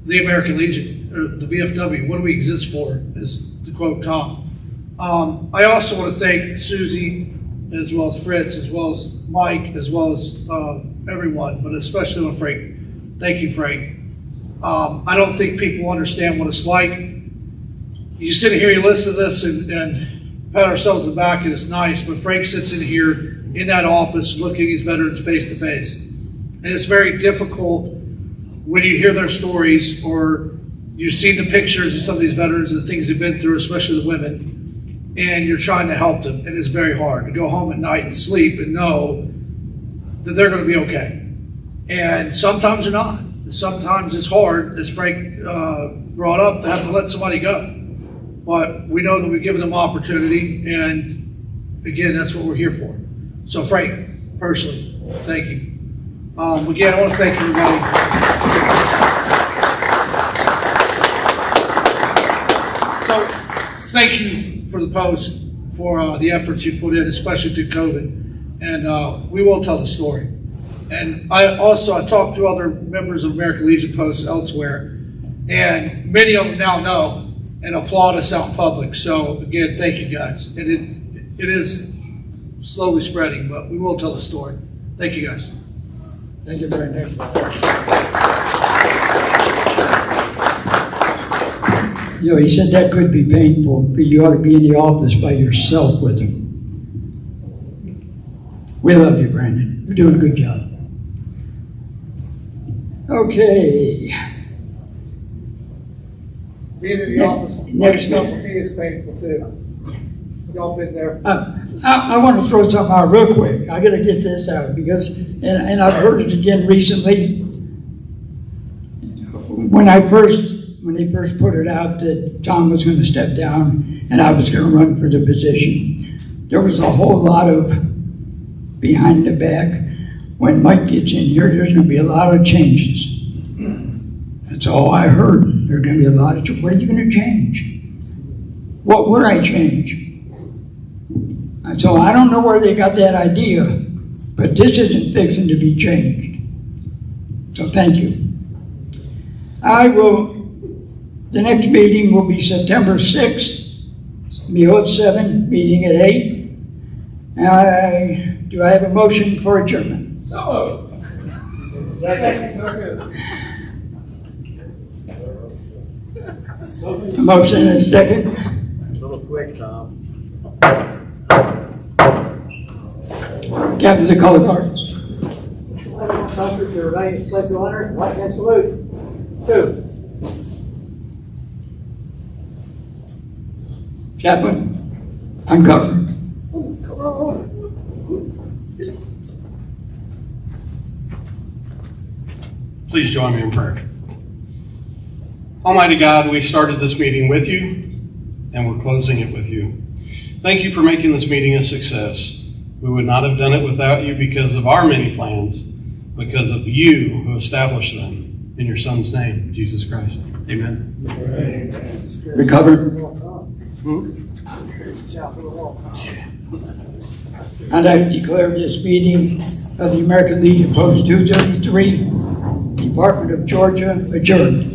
The American Legion, or the VFW. What do we exist for, is to quote Tom. I also want to thank Susie, as well as Fritz, as well as Mike, as well as everyone, but especially on Frank. Thank you, Frank. I don't think people understand what it's like. You sit here, you listen to this, and pat ourselves on the back, and it's nice, but Frank sits in here in that office looking at these veterans face to face. And it's very difficult when you hear their stories or you've seen the pictures of some of these veterans and the things they've been through, especially the women, and you're trying to help them. And it's very hard to go home at night and sleep and know that they're going to be okay. And sometimes they're not. Sometimes it's hard, as Frank brought up, to have to let somebody go. But we know that we've given them opportunity, and again, that's what we're here for. So Frank, personally, thank you. Again, I want to thank everybody. So thank you for the post, for the efforts you put in, especially through COVID. And we will tell the story. And I talked to other members of American Legion posts elsewhere, and many of them now know and applaud us out in public. So again, thank you guys. And it is slowly spreading, but we will tell the story. Thank you guys. Thank you very much. You know, he said that could be painful, but you ought to be in the office by yourself with him. We love you, Brandon. You're doing a good job. Okay. Being in the office next for me is painful too. Y'all been there. I want to throw something out real quick. I got to get this out because, and I've heard it again recently. When they first put it out that Tom was going to step down and I was going to run for the position, there was a whole lot of behind the back. When Mike gets in here, there's going to be a lot of changes. That's all I heard. There's going to be a lot of changes. What are you going to change? What would I change? And so I don't know where they got that idea, but this isn't fixing to be changed. So thank you. The next meeting will be September 6th, Meal at 7, meeting at 8. Do I have a motion for adjournment? So A motion and a second. A little quick, Tom. Captain's a color guard. Officer to remain in place of honor, right hand salute. 2. Chaplain, uncover. Please join me in prayer. Almighty God, we started this meeting with you, and we're closing it with you. Thank you for making this meeting a success. We would not have done it without you because of our many plans, because of you who established them. In your Son's name, Jesus Christ. Amen. Recover. And I declare this meeting of the American Legion Post 233, Department of Georgia, adjourned.